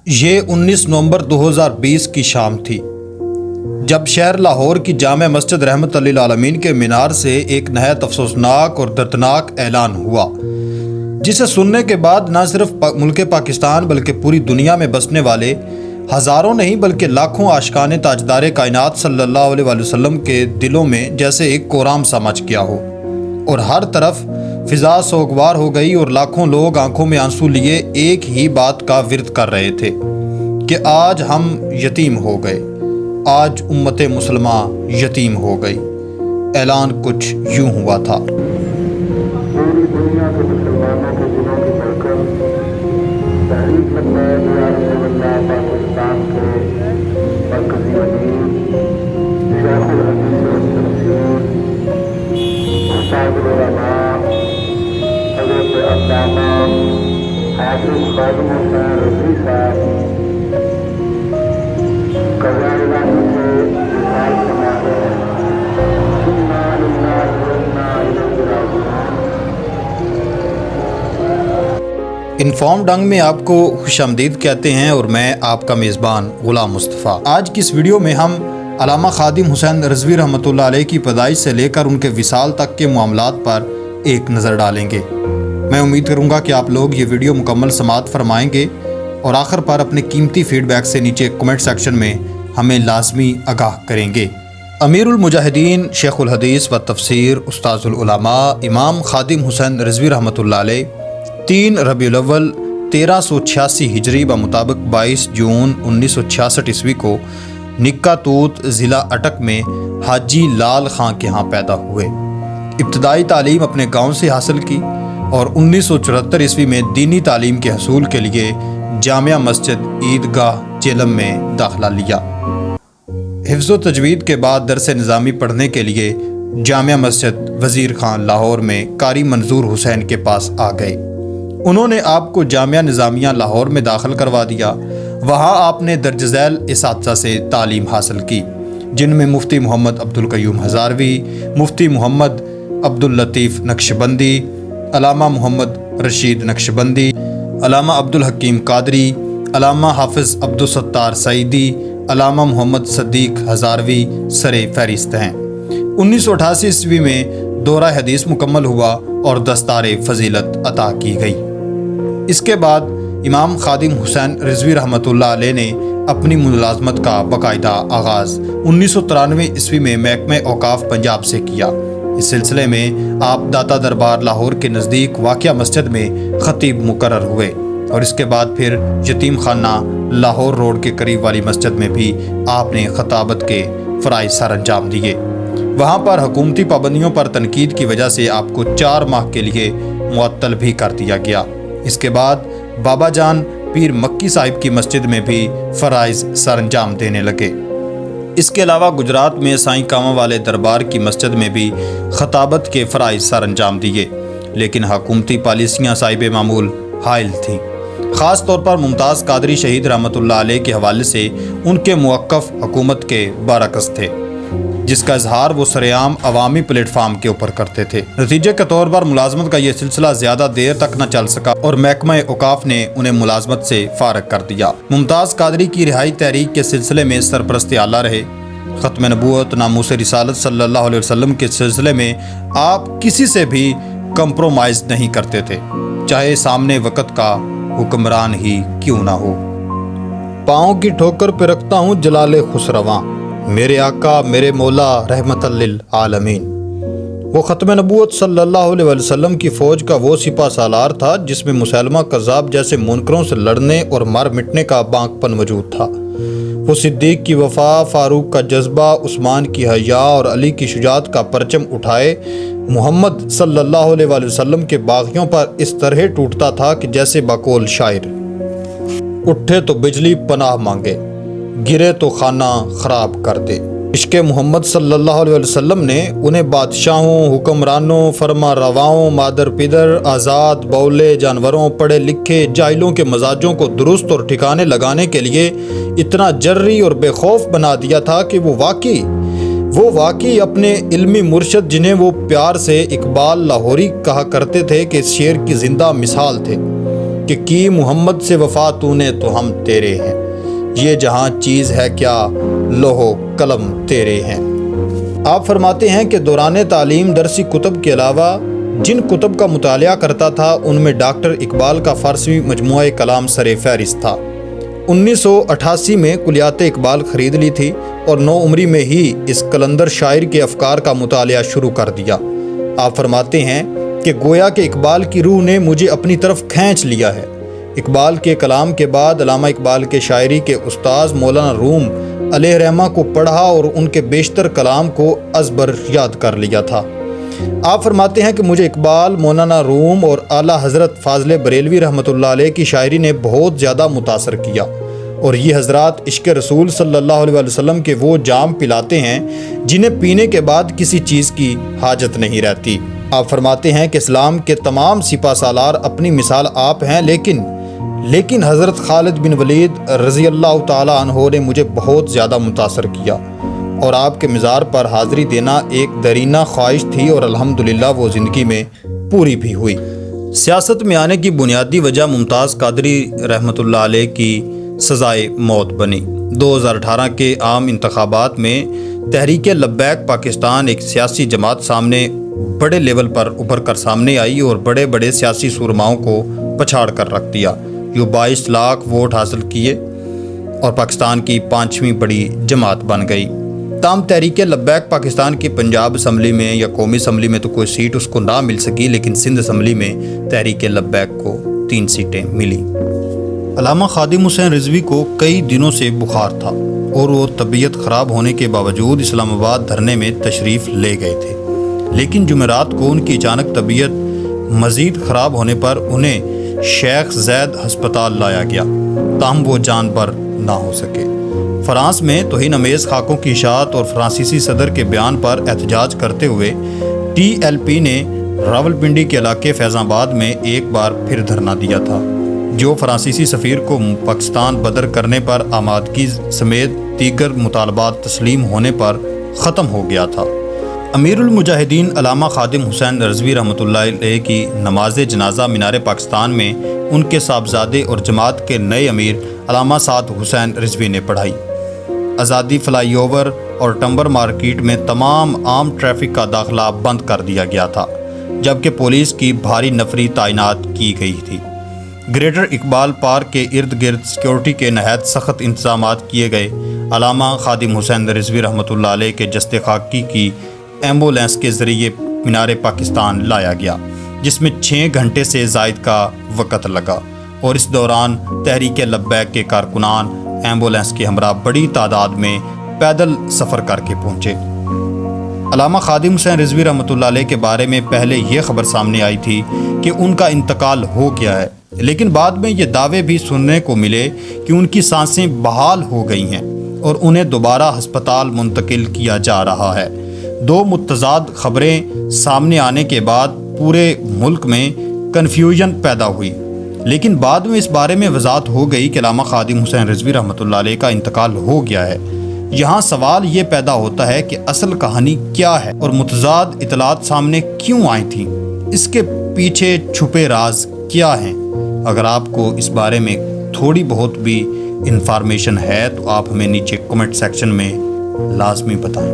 یہ 19 نومبر 2020 کی شام تھی جب شہر لاہور کی جامع مسجد رحمت للعالمین کے مینار سے ایک نہایت افسوسناک اور دردناک اعلان ہوا، جسے سننے کے بعد نہ صرف ملک پاکستان بلکہ پوری دنیا میں بسنے والے ہزاروں نہیں بلکہ لاکھوں عاشقان تاجدار کائنات صلی اللہ علیہ وسلم کے دلوں میں جیسے ایک کوہرام سا مچ گیا ہو، اور ہر طرف فضا سوگوار ہو گئی اور لاکھوں لوگ آنکھوں میں آنسو لیے ایک ہی بات کا ورد کر رہے تھے کہ آج ہم یتیم ہو گئے، آج امت مسلمہ یتیم ہو گئی۔ اعلان کچھ یوں ہوا تھا: پوری دنیا کے مسلمانوں کے دلوں کی دھڑکن تحریک لبیک یا رسول اللہ پاکستان کے مرکزی امیر شیخ الحدیث والتفسیر استاد العلماء حضرت علامہ حافظ خادم حسین رضوی صاحب قضاء الہی سے وصال فرما ہے۔ انا للہ و انا الیہ راجعون۔ انفارم ڈنگ میں آپ کو خوش آمدید کہتے ہیں اور میں آپ کا میزبان غلام مصطفیٰ۔ آج کی اس ویڈیو میں ہم علامہ خادم حسین رضوی رحمۃ اللہ علیہ کی پیدائش سے لے کر ان کے وصال تک کے معاملات پر ایک نظر ڈالیں گے۔ میں امید کروں گا کہ آپ لوگ یہ ویڈیو مکمل سماعت فرمائیں گے اور آخر پر اپنے قیمتی فیڈ بیک سے نیچے کمنٹ سیکشن میں ہمیں لازمی آگاہ کریں گے۔ امیر المجاہدین شیخ الحدیث و تفسیر استاذ العلماء امام خادم حسین رضوی رحمۃ اللہ علیہ 3 ربیع الاول 1386 ہجری بمطابق 22 جون 1966 عیسوی کو نکا توت ضلع اٹک میں حاجی لال خان کے ہاں پیدا ہوئے۔ ابتدائی تعلیم اپنے گاؤں سے حاصل کی اور 1974 عیسوی میں دینی تعلیم کے حصول کے لیے جامع مسجد عیدگاہ جہلم میں داخلہ لیا۔ حفظ و تجوید کے بعد درس نظامی پڑھنے کے لیے جامع مسجد وزیر خان لاہور میں قاری منظور حسین کے پاس آ گئے۔ انہوں نے آپ کو جامعہ نظامیہ لاہور میں داخل کروا دیا۔ وہاں آپ نے درج ذیل اساتذہ سے تعلیم حاصل کی، جن میں مفتی محمد عبدالقیوم ہزاروی، مفتی محمد عبداللطیف نقشبندی، علامہ محمد رشید نقشبندی، علامہ عبدالحکیم قادری، علامہ حافظ عبدالستار سعیدی، علامہ محمد صدیق ہزاروی سر فہرست ہیں۔ 1988 عیسوی میں دورہ حدیث مکمل ہوا اور دستار فضیلت عطا کی گئی۔ اس کے بعد امام خادم حسین رضوی رحمۃ اللہ علیہ نے اپنی ملازمت کا باقاعدہ آغاز 1993 عیسوی میں محکمہ اوقاف پنجاب سے کیا۔ اس سلسلے میں آپ داتا دربار لاہور کے نزدیک واقع مسجد میں خطیب مقرر ہوئے اور اس کے بعد پھر یتیم خانہ لاہور روڈ کے قریب والی مسجد میں بھی آپ نے خطابت کے فرائض سر انجام دیے۔ وہاں پر حکومتی پابندیوں پر تنقید کی وجہ سے آپ کو 4 ماہ کے لیے معطل بھی کر دیا گیا۔ اس کے بعد بابا جان پیر مکی صاحب کی مسجد میں بھی فرائض سر انجام دینے لگے۔ اس کے علاوہ گجرات میں سائیں کاماں والے دربار کی مسجد میں بھی خطابت کے فرائض سر انجام دیے، لیکن حکومتی پالیسیاں صاحب معمول حائل تھیں۔ خاص طور پر ممتاز قادری شہید رحمۃ اللہ علیہ کے حوالے سے ان کے موقف حکومت کے برعکس تھے، جس کا اظہار وہ سرعام عوامی پلیٹ فارم کے اوپر کرتے تھے۔ نتیجے کے طور پر ملازمت کا یہ سلسلہ زیادہ دیر تک نہ چل سکا اور محکمہ اوقاف نے انہیں ملازمت سے فارغ کر دیا۔ ممتاز قادری کی رہائی تحریک کے سلسلے میں سرپرست اعلیٰ رہے۔ ختم نبوت ناموس رسالت صلی اللہ علیہ وسلم کے سلسلے میں آپ کسی سے بھی کمپرومائز نہیں کرتے تھے، چاہے سامنے وقت کا حکمران ہی کیوں نہ ہو۔ پاؤں کی ٹھوکر پہ رکھتا ہوں جلال خسرواں، میرے آقا میرے مولا رحمت للعالمین۔ وہ ختم نبوت صلی اللہ علیہ وسلم کی فوج کا وہ سپہ سالار تھا جس میں مسلمہ کذاب جیسے منکروں سے لڑنے اور مر مٹنے کا بانک پن موجود تھا۔ وہ صدیق کی وفا، فاروق کا جذبہ، عثمان کی حیا اور علی کی شجاعت کا پرچم اٹھائے محمد صلی اللہ علیہ وسلم کے باغیوں پر اس طرح ٹوٹتا تھا کہ جیسے بقول شاعر: اٹھے تو بجلی پناہ مانگے، گرے تو خانہ خراب کر دے۔ عشق محمد صلی اللہ علیہ وسلم نے انہیں بادشاہوں، حکمرانوں، فرما رواؤں، مادر پدر، آزاد بولے جانوروں، پڑھے لکھے جاہلوں کے مزاجوں کو درست اور ٹھکانے لگانے کے لیے اتنا جری اور بے خوف بنا دیا تھا کہ وہ واقعی اپنے علمی مرشد، جنہیں وہ پیار سے اقبال لاہوری کہا کرتے تھے، کہ اس شعر کی زندہ مثال تھے۔ کہ کی محمد سے وفا تو نے تو ہم تیرے ہیں، یہ جہاں چیز ہے کیا لوح قلم تیرے ہیں۔ آپ فرماتے ہیں کہ دوران تعلیم درسی کتب کے علاوہ جن کتب کا مطالعہ کرتا تھا ان میں ڈاکٹر اقبال کا فارسی مجموعہ کلام سر فہرست تھا۔ 1988 میں کلیات اقبال خرید لی تھی اور 9 عمری میں ہی اس قلندر شاعر کے افکار کا مطالعہ شروع کر دیا۔ آپ فرماتے ہیں کہ گویا کہ اقبال کی روح نے مجھے اپنی طرف کھینچ لیا ہے۔ اقبال کے کلام کے بعد علامہ اقبال کے شاعری کے استاذ مولانا روم علیہ رحمہ کو پڑھا اور ان کے بیشتر کلام کو ازبر یاد کر لیا تھا۔ آپ فرماتے ہیں کہ مجھے اقبال، مولانا روم اور اعلیٰ حضرت فاضل بریلوی رحمۃ اللہ علیہ کی شاعری نے بہت زیادہ متاثر کیا، اور یہ حضرات عشق رسول صلی اللہ علیہ وسلم کے وہ جام پلاتے ہیں جنہیں پینے کے بعد کسی چیز کی حاجت نہیں رہتی۔ آپ فرماتے ہیں کہ اسلام کے تمام سپہ سالار اپنی مثال آپ ہیں، لیکن حضرت خالد بن ولید رضی اللہ تعالیٰ عنہ نے مجھے بہت زیادہ متاثر کیا، اور آپ کے مزار پر حاضری دینا ایک درینہ خواہش تھی، اور الحمدللہ وہ زندگی میں پوری بھی ہوئی۔ سیاست میں آنے کی بنیادی وجہ ممتاز قادری رحمۃ اللہ علیہ کی سزائے موت بنی۔ 2018 کے عام انتخابات میں تحریک لبیک پاکستان ایک سیاسی جماعت سامنے بڑے لیول پر ابھر کر سامنے آئی اور بڑے بڑے سیاسی سرماؤں کو پچھاڑ کر رکھ دیا۔ جو 22 لاکھ ووٹ حاصل کیے اور پاکستان کی 5ویں بڑی جماعت بن گئی۔ تاہم تحریک لبیک پاکستان کی پنجاب اسمبلی میں یا قومی اسمبلی میں تو کوئی سیٹ اس کو نہ مل سکی، لیکن سندھ اسمبلی میں تحریک لبیک کو 3 سیٹیں ملی۔ علامہ خادم حسین رضوی کو کئی دنوں سے بخار تھا اور وہ طبیعت خراب ہونے کے باوجود اسلام آباد دھرنے میں تشریف لے گئے تھے، لیکن جمعرات کو ان کی اچانک طبیعت مزید خراب ہونے پر انہیں شیخ زید ہسپتال لایا گیا، تاہم وہ جان بر نہ ہو سکے۔ فرانس میں توہین امیز خاکوں کی اشاعت اور فرانسیسی صدر کے بیان پر احتجاج کرتے ہوئے ٹی ایل پی نے راولپنڈی کے علاقے فیض آباد میں ایک بار پھر دھرنا دیا تھا، جو فرانسیسی سفیر کو پاکستان بدر کرنے پر آمادگی سمیت دیگر مطالبات تسلیم ہونے پر ختم ہو گیا تھا۔ امیر المجاہدین علامہ خادم حسین رضوی رحمۃ اللہ علیہ کی نماز جنازہ مینار پاکستان میں ان کے صاحبزادے اور جماعت کے نئے امیر علامہ سعد حسین رضوی نے پڑھائی۔ آزادی فلائی اوور اور ٹمبر مارکیٹ میں تمام عام ٹریفک کا داخلہ بند کر دیا گیا تھا، جبکہ پولیس کی بھاری نفری تعینات کی گئی تھی۔ گریٹر اقبال پارک کے ارد گرد سیکیورٹی کے نہایت سخت انتظامات کیے گئے۔ علامہ خادم حسین رضوی رحمۃ اللہ علیہ کے جسد خاکی کی ایمبولینس کے ذریعے مینار پاکستان لایا گیا، جس میں 6 گھنٹے سے زائد کا وقت لگا، اور اس دوران تحریک لبیک کے کارکنان ایمبولینس کے ہمراہ بڑی تعداد میں پیدل سفر کر کے پہنچے۔ علامہ خادم حسین رضوی رحمۃ اللہ علیہ کے بارے میں پہلے یہ خبر سامنے آئی تھی کہ ان کا انتقال ہو گیا ہے، لیکن بعد میں یہ دعوے بھی سننے کو ملے کہ ان کی سانسیں بحال ہو گئی ہیں اور انہیں دوبارہ ہسپتال منتقل کیا جا رہا ہے۔ 2 متضاد خبریں سامنے آنے کے بعد پورے ملک میں کنفیوژن پیدا ہوئی، لیکن بعد میں اس بارے میں وضاحت ہو گئی کہ علامہ خادم حسین رضوی رحمۃ اللہ علیہ کا انتقال ہو گیا ہے۔ یہاں سوال یہ پیدا ہوتا ہے کہ اصل کہانی کیا ہے اور متضاد اطلاعات سامنے کیوں آئی تھیں؟ اس کے پیچھے چھپے راز کیا ہیں؟ اگر آپ کو اس بارے میں تھوڑی بہت بھی انفارمیشن ہے تو آپ ہمیں نیچے کمنٹ سیکشن میں لازمی بتائیں۔